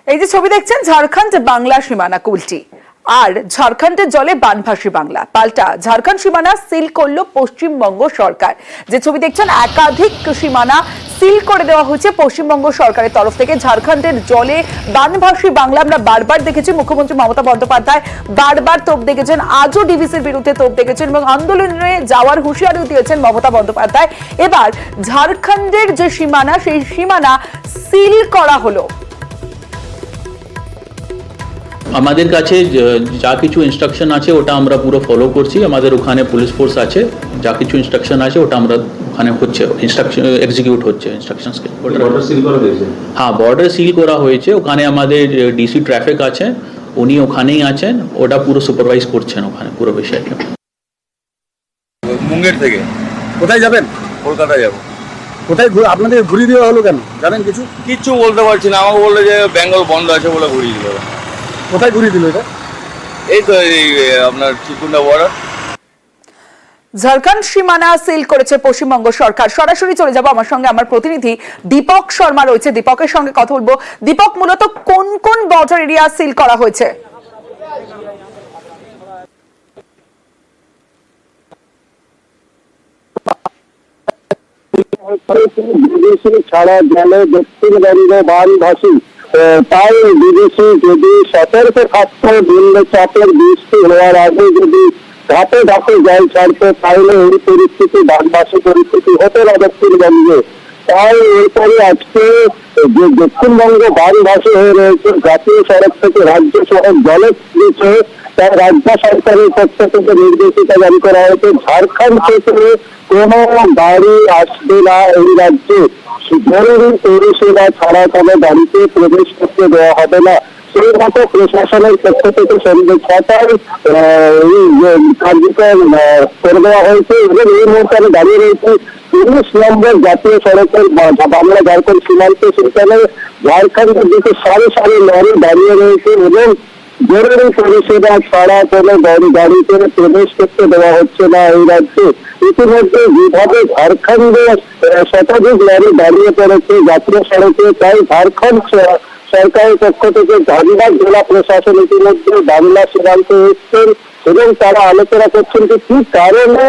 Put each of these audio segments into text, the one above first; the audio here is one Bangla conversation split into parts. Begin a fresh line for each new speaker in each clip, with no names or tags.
এই যে ছবি দেখছেন ঝাড়খণ্ড বাংলা সীমানা কুলটি আর ঝাড়খণ্ডের জলে বানভাসী বাংলা পাল্টা ঝাড়খণ্ড সীমানা সিল করলো পশ্চিমবঙ্গ সরকার। যে ছবি দেখছেন একাধিক সীমানা সিল করে দেওয়া হয়েছে পশ্চিমবঙ্গ সরকারের তরফ থেকে। ঝাড়খণ্ডের জলে বানভাসী বাংলা আমরা বারবার দেখেছি, মুখ্যমন্ত্রী মমতা বন্দ্যোপাধ্যায় বারবার তোপ দেখেছেন, আজও ডিভিসির বিরুদ্ধে তোপ দেখেছেন এবং আন্দোলনে যাওয়ার হুঁশিয়ারিও দিয়েছেন মমতা বন্দ্যোপাধ্যায়। এবার ঝাড়খণ্ডের যে সীমানা সেই সীমানা সিল করা হলো।
আমাদের কাছে যা কিছু ইনস্ট্রাকশন আছে ওটা আমরা পুরো ফলো করছি। আমাদের ওখানে পুলিশ ফোর্স আছে, যা কিছু ইনস্ট্রাকশন আছে ওটা আমরা ওখানে হচ্ছে, ইনস্ট্রাকশন এক্সিকিউট হচ্ছে ইনস্ট্রাকশনসকে।
বর্ডার সিল করা হয়েছে?
হ্যাঁ, বর্ডার সিল করা হয়েছে। ওখানে আমাদের ডিসি ট্রাফিক আছে, উনি ওখানেই আছেন, ওটা পুরো সুপারভাইজ করছেন ওখানে পুরো বিষয়টা।
মুঙ্গের থেকে
কোথায় যাবেন?
কলকাতা যাব।
কোথায় আপনাদের ঘুরিয়ে দেওয়া হলো কেন জানেন কিছু?
কিচ্ছু বলতে পারছি না, আমাকে বললো যে বেঙ্গল বন্ধ আছে বলে ঘুরিয়ে দিল।
কোথায় ঘুরিয়ে দিল এটা?
এই তো এই আপনার চিকুন্ডা বর্ডার।
ঝাড়খণ্ড সীমানা সিল করেছে পশ্চিমবঙ্গ সরকার। সরাসরি চলে যাব, আমার সঙ্গে আমার প্রতিনিধি দীপক শর্মা রয়েছে, দীপকের সঙ্গে কথা বলবো। দীপক, মূলত কোন কোন বর্ডার এরিয়া সিল করা হয়েছে?
বিদেশি ছাড়া গেলে দক্ষিণবঙ্গ বানভাসী, তাই বিদেশি যদি সতর্ক থাকতো নিম্নচাপের বৃষ্টি হওয়ার আগে যদি ধাপে ধাপে জল ছাড়তো তাহলে এই পরিস্থিতি বানভাসী পরিস্থিতি হতো না দক্ষিণবঙ্গে। তাই এরপরে আজকে যে দক্ষিণবঙ্গ বানভাসী হয়ে রয়েছে, জাতীয় সড়ক থেকে রাজ্য সড়ক জলে দিয়েছে, তাই রাজ্য সরকারের পক্ষ থেকে নির্দেশিকা জারি করা হয়েছে ঝাড়খণ্ড থেকে কোনো গাড়ি আসবে না এই রাজ্যে। জরুরি পরিষেবা ছাড়া কোনো গাড়িতে প্রবেশ করতে দেওয়া হবে না। সেই মতো প্রশাসনের পক্ষ থেকে সন্ধ্যে 6টায় কার্যক্রম করে দেওয়া হয়েছে এবং এই মুহূর্তে আমি দাঁড়িয়ে রয়েছে 19 নম্বর জাতীয় সড়কের বাংলা ঝাড়খণ্ড সীমান্ত। সেখানে ঝাড়খণ্ডের দিকে সারি সারি লরি দাঁড়িয়ে রয়েছে এবং জরুরি পরিষেবা ছাড়া কোনো গাড়ি করে প্রবেশ করতে দেওয়া হচ্ছে না এই রাজ্যে। ইতিমধ্যে যেভাবে ঝাড়খণ্ডে শতাধিক লরি দাঁড়িয়ে পড়েছে জাতীয় সড়কে, তাই ঝাড়খণ্ড সরকারের পক্ষ থেকে ধানবাদ জেলা প্রশাসন ইতিমধ্যে বাংলা সীমান্তে এসছেন এবং তারা আলোচনা করছেন যে কি কারণে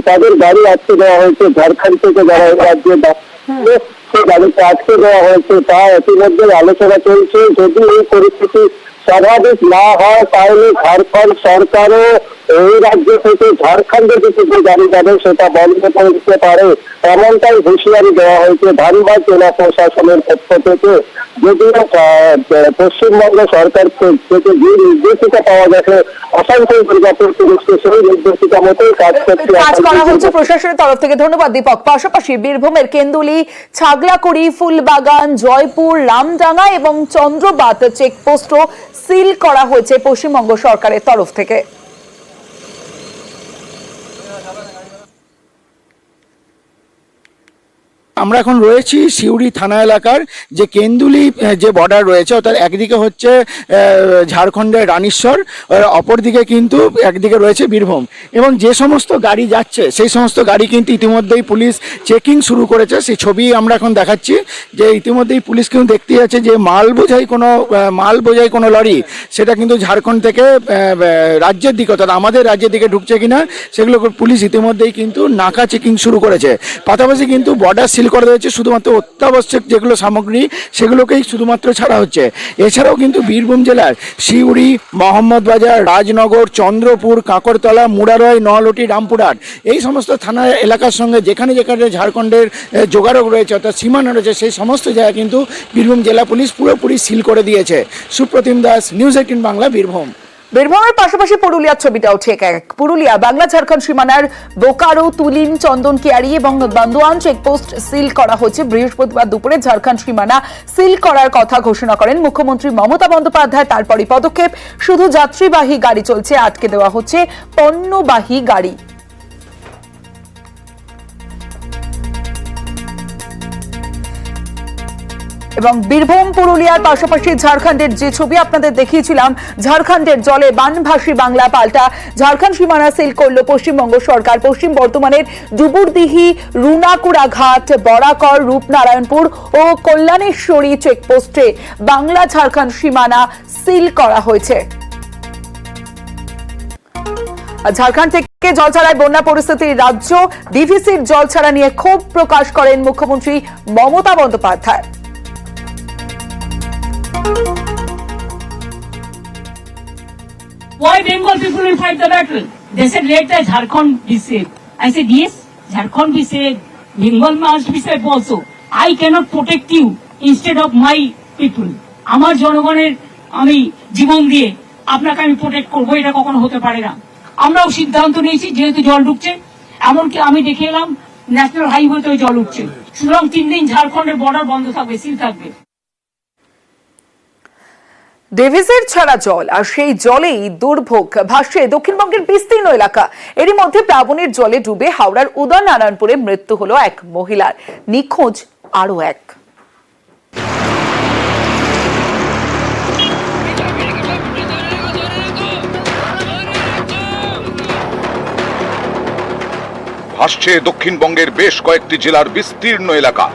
তাদের গাড়ি আটকে দেওয়া হয়েছে। ঝাড়খণ্ড থেকে যারা এই রাজ্যে সে গাড়িতে আটকে দেওয়া হয়েছে তা ইতিমধ্যে আলোচনা চলছে। যদি এই পরিস্থিতি স্বাভাবিক না হয় তাহলে ঝাড়খণ্ড সরকারও এই রাজ্য থেকে ঝাড়খণ্ডে দিকে যে গাড়ি যাবে সেটা বন্ধ করে দিতে পারে, এমনটাই হুঁশিয়ারি দেওয়া হয়েছে ধানবাদ জেলা প্রশাসনের পক্ষ থেকে। যদিও পশ্চিমবঙ্গ সরকার থেকে যে নির্দেশিকা পাওয়া গেছে আসানসোল দুর্গাপুর পুলিশকে সেই নির্দেশিকা মতোই কাজ
করা হচ্ছে প্রশাসনের তরফ থেকে। ধন্যবাদ দীপক। পাশাপাশি বীরভূমের কেন্দুলি, ছাগলাকুড়ি, ফুলবাগান, জয়পুর, রামডাঙ্গা এবং চন্দ্রবাত চেকপোস্টও সিল করা হয়েছে পশ্চিমবঙ্গ সরকারের তরফ থেকে।
আমরা এখন রয়েছি সিউড়ি থানা এলাকার যে কেন্দুলি যে বর্ডার রয়েছে, অর্থাৎ একদিকে হচ্ছে ঝাড়খণ্ডের রানীশ্বর, অপরদিকে কিন্তু একদিকে রয়েছে বীরভূম। এবং যে সমস্ত গাড়ি যাচ্ছে সেই সমস্ত গাড়ি কিন্তু ইতিমধ্যেই পুলিশ চেকিং শুরু করেছে। সেই ছবি আমরা এখন দেখাচ্ছি যে ইতিমধ্যেই পুলিশ কিন্তু দেখতে যাচ্ছে যে মাল বোঝাই কোনো লরি সেটা কিন্তু ঝাড়খণ্ড থেকে রাজ্যের দিকে, অর্থাৎ আমাদের রাজ্যের দিকে ঢুকছে কিনা সেগুলো পুলিশ ইতিমধ্যেই কিন্তু নাকা চেকিং শুরু করেছে। পাশাপাশি কিন্তু বর্ডার সিল করা হয়েছে, শুধুমাত্র অত্যাবশ্যক যেগুলো সামগ্রী সেগুলোকেই শুধুমাত্র ছাড়া হচ্ছে। এছাড়াও কিন্তু বীরভূম জেলার সিউড়ি, মোহাম্মদবাজার, রাজনগর, চন্দ্রপুর, কাঁকরতলা, মুরারয়, নলহটি, রামপুরহাট এই সমস্ত থানা এলাকার সঙ্গে যেখানে যেখানে ঝাড়খণ্ডের যোগাযোগ রয়েছে অর্থাৎ সীমানা রয়েছে সেই সমস্ত জায়গা কিন্তু বীরভূম জেলা পুলিশ পুরোপুরি সিল করে দিয়েছে। সুপ্রতিম দাস, নিউজ 18 বাংলা, বীরভূম।
বীরভূমের পাশাপাশি পুরুলিয়ার ছবিটাও ঠিক এক। পুরুলিয়া বাংলা ঝাড়খণ্ড সীমানার বোকারো, তুলিন, চন্দনকিয়ারি এবং বান্দোয়ান চেকপোস্ট সিল করা হয়েছে। বৃহস্পতিবার দুপুরে ঝাড়খণ্ড সীমানা সিল করার কথা ঘোষণা করেন মুখ্যমন্ত্রী মমতা বন্দ্যোপাধ্যায়। তারপরই পদক্ষেপ, শুধু যাত্রীবাহী গাড়ি চলছে, আটকে দেওয়া হচ্ছে পণ্যবাহী গাড়ি। এবং বীরভূম পুরুলিয়ার পাশাপাশি ঝাড়খণ্ডের যে ছবি আপনাদের দেখিয়েছিলাম, ঝাড়খণ্ডের জলে বানভাসী বাংলা, পাল্টা ঝাড়খণ্ড সীমানা সিল করল পশ্চিমবঙ্গ সরকার। পশ্চিম বর্ধমানের ডুবুরদিহি, রুনাকুড়া ঘাট, বরাকর, রূপনারায়ণপুর ও কল্যাণেশ্বরী চেকপোস্টে বাংলা ঝাড়খণ্ড সীমানা সিল করা হয়েছে। ঝাড়খণ্ড থেকে জল ছাড়ায় বন্যা পরিস্থিতির রাজ্য, ডিভিসির জল ছাড়া নিয়ে ক্ষোভ প্রকাশ করেন মুখ্যমন্ত্রী Mamata Bandyopadhyay.
Why Bengal people will fight the battle? They said let the Jharkhand be saved. I said yes, Jharkhand be saved. Bengal must be saved also. I cannot protect you instead of my people. আমার জনগণের আমি জীবন দিয়ে আপনাকে আমি প্রোটেক্ট করবো, এটা কখনো হতে পারে না। আমরাও সিদ্ধান্ত নিয়েছি, যেহেতু জল ঢুকছে, এমনকি আমি দেখে এলাম ন্যাশনাল হাইওয়েতেও জল উঠছে, সুতরাং 3 দিন ঝাড়খণ্ডের বর্ডার বন্ধ থাকবে, সিল থাকবে।
ডিভিসির ছাড়া জল, আর সেই জলেই দুর্ভোগ ভাসছে দক্ষিণবঙ্গের বিস্তীর্ণ এলাকা। এরই মধ্যে প্লাবনের জলে ডুবে হাওড়ার উদয়নারায়ণপুরে মৃত্যু হলো এক মহিলার, নিখোঁজ আরো এক।
ভাসছে দক্ষিণবঙ্গের বেশ কয়েকটি জেলার বিস্তীর্ণ এলাকা।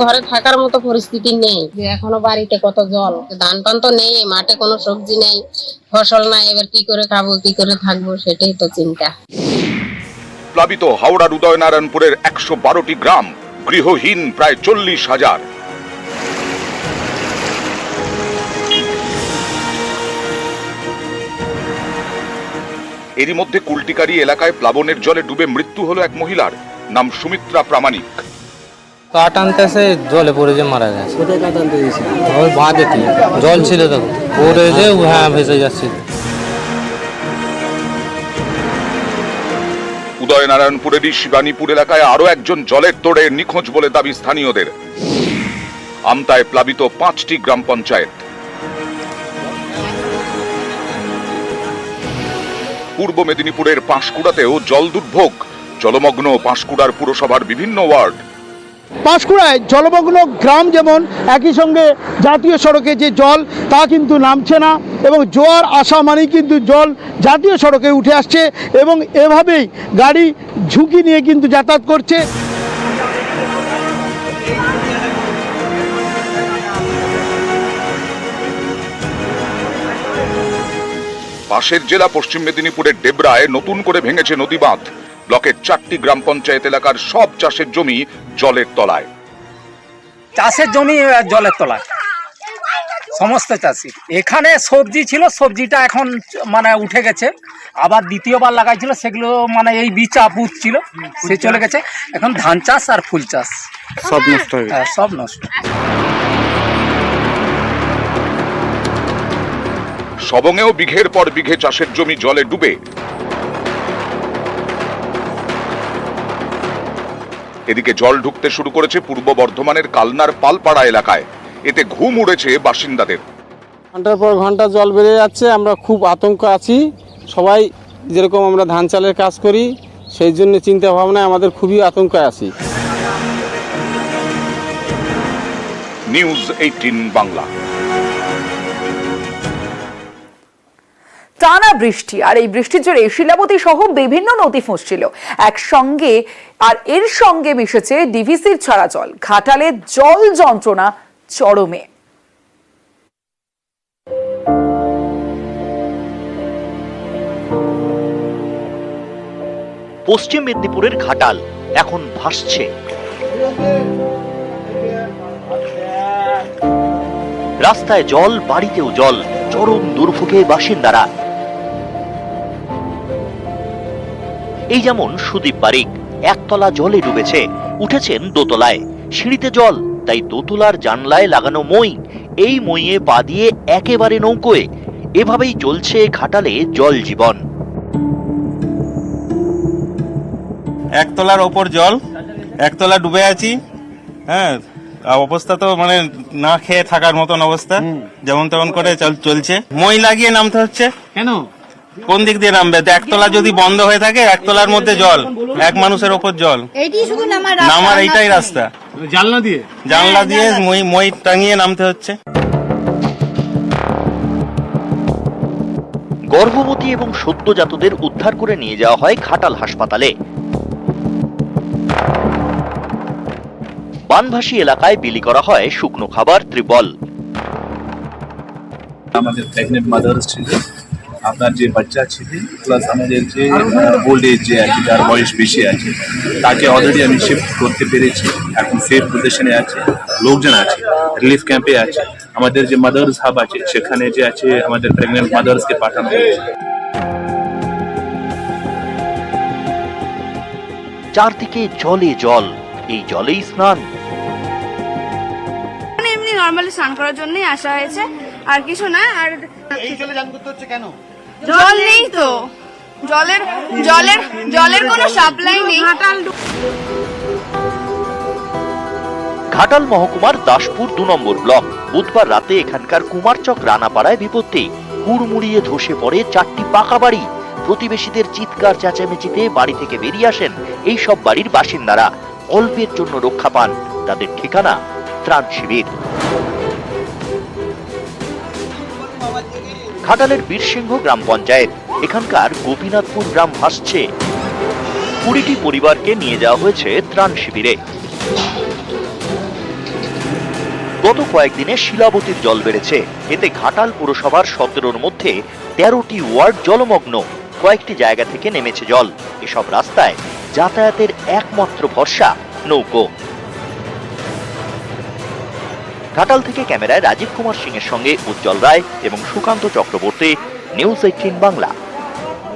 ঘরে থাকার মতো পরিস্থিতি নেই, এখনো বাড়িতে কত জল, ধান টান তো নেই, মাঠে কোনো সবজি নেই, ফসল নাই, এবার কি করে খাবো, কি করে থাকবো, সেটাই তো চিন্তা।
প্লাবিত হাওড়ার উদয়নারায়ণপুরের 112টি গ্রাম, গৃহহীন প্রায় 40,000। এরই মধ্যে কুলটিকারি এলাকায় প্লাবনের জলে ডুবে মৃত্যু হলো এক মহিলার, নাম সুমিত্রা প্রামাণিক।
কাঠ আনতে এসে জলে পড়ে যে মারা গেছে। কোথায় কাঠ আনতে গেছিল? ওই বাঁধেতে জল ছিল, তখন পড়ে যে হ্যাঁ ভেসে যাচ্ছে।
উদয়নারায়ণপুরেরই শিবানীপুর এলাকায় আরো একজন জলের তোড়ে নিখোঁজ বলে দাবি স্থানীয়দের। আমতায় প্লাবিত 5টি গ্রাম পঞ্চায়েত। পূর্ব মেদিনীপুরের পাঁশকুড়াতেও জল দুর্ভোগ, জলমগ্ন পাঁশকুড়ার পুরসভার বিভিন্ন ওয়ার্ড।
পাঁশকুড়ায় জলমগ্ন গ্রাম, যেমন একই সঙ্গে জাতীয় সড়কে যে জল তা কিন্তু নামছে না, এবং জোয়ার আসা মানেই কিন্তু জল জাতীয় সড়কে উঠে আসছে, এবং এভাবেই গাড়ি ঝুঁকি নিয়ে কিন্তু যাতায়াত করছে।
পাশের জেলা পশ্চিম মেদিনীপুরের ডেবরায় নতুন করে ভেঙেছে নদী বাঁধ। ব্লকের 4টি গ্রাম পঞ্চায়েত এলাকার সব চাষের জমি জলের তলায়।
চাষের জমি জলের তলায়, সমস্ত চাষি। এখানে সবজি ছিল, সবজিটা এখন মানে উঠে গেছে, আবার দ্বিতীয়বার লাগাইছিল, সেগুলো মানে এই বিচা পুত ছিল, সে চলে গেছে। এখন ধান চাষ আর ফুল চাষ সব নষ্ট হয়ে গেছে, সব নষ্ট।
সবংয়েও বিঘের পর বিঘে চাষের জমি জলে ডুবে। এদিকে জল ঢুকতে শুরু করেছে পূর্ব বর্ধমানের কালনার পালপাড়া এলাকায়। এতে ঘুম উড়েছে বাসিন্দাদের।
ঘন্টার পর ঘন্টা জল বেড়ে যাচ্ছে, আমরা খুব আতঙ্ক আছি। সবাই যেরকম আমরা ধান চালের কাজ করি, সেই জন্য চিন্তা ভাবনায় আমাদের খুবই আতঙ্কে আছি।
নিউজ 18 বাংলা।
টানা বৃষ্টি, আর এই বৃষ্টির জোরে শিলাবতী সহ বিভিন্ন নদী ফুঁসছিল একসঙ্গে, আর এর সঙ্গে মিশেছে ডিভিসির ছাড়া জল। ঘাটালে জল যন্ত্রণা চরমে।
পশ্চিম মেদিনীপুরের ঘাটাল এখন ভাসছে। রাস্তায় জল, বাড়িতেও জল, চরম দুর্ভোগে বাসিন্দারা। এই যেমন সুদীপ বারিক, একতলা জলে ডুবেছে, উঠেছেন দোতলায়, সিঁড়িতে জল, তাই দোতলার জানলায় লাগানো মই, এই মইয়ে পা দিয়ে একেবারে নৌকোয়। এভাবেই চলছে ঘাটালে জল জীবন।
একতলার ওপর জল, একতলা ডুবে আছি। হ্যাঁ, অবস্থা তো মানে না খেয়ে থাকার মতন অবস্থা, যেমন তেমন করে চলছে। মই লাগিয়ে নামতে হচ্ছে।
কেন?
কোন দিক দিয়ে নামবে? একতলা যদি বন্ধ হয়ে থাকে, একতলার মধ্যে জল, এক মানুষের ওপর জল, নামার এইটাই রাস্তা। জানলা দিয়ে মই টাঙিয়ে নামতে হচ্ছে।
গর্ভবতী এবং সদ্যজাতদের উদ্ধার করে নিয়ে যাওয়া হয় ঘাটাল হাসপাতালে। বানভাসী এলাকায় বিলি করা হয় শুকনো খাবার, ত্রিপল।
আমাদের প্রেগনেন্ট মাদার্স ছিল, আপনার যে বাচ্চা ছিল, প্লাস আমাদের যে ওল্ড এজ যে আছে, যার বয়স বেশি আছে, তাকে অলরেডি আমি শিফট করতে পেরেছি। এখন সেফ পজিশনে আছে, লোকজন আছে, রিলিফ ক্যাম্পে আছে। আমাদের যে মাদার্স হাব আছে, সেখানে যে আছে আমাদের প্রেগনেন্ট মাদার্সকে পাঠানো হয়েছে।
চারদিকে জলে জল, এই জলেই স্নান।
এমনি নরমালি স্নান করার জন্যই আসা হয়েছে, আর কিছু না। আর
এই জলে স্নান করতে হচ্ছে কেন?
জল নেই তো, জলের কোনো সাপ্লাই নেই।
ঘাটাল মহকুমার দাসপুর 2 নম্বর ব্লক। বুধবার রাতে এখানকার কুমারচক রানাপাড়ায় বিপত্তি। হুড়মুড়িয়ে ধসে পড়ে 4টি পাকা বাড়ি। প্রতিবেশীদের চিৎকার চেঁচামেচিতে বাড়ি থেকে বেরিয়ে আসেন এই সব বাড়ির বাসিন্দারা। অল্পের জন্য রক্ষা পান। তাদের ঠিকানা ত্রাণ শিবির। ঘাটালের বীরসিংহ গ্রাম পঞ্চায়েত। এখানকার গোপীনাথপুর গ্রাম ভাসছে। 20টি পরিবারকে নিয়ে যাওয়া হয়েছে ত্রাণ শিবিরে। গত কয়েকদিনে শিলাবতীর জল বেড়েছে। এতে ঘাটাল পুরসভার 17র মধ্যে 13টি ওয়ার্ড জলমগ্ন। কয়েকটি জায়গা থেকে নেমেছে জল। এসব রাস্তায় যাতায়াতের একমাত্র ভরসা নৌকো। ঘাটাল থেকে ক্যামেরায় রাজীব কুমার সিং এর সঙ্গে উজ্জ্বল রায় এবং সুকান্ত চক্রবর্তী, নিউজ 18 বাংলা।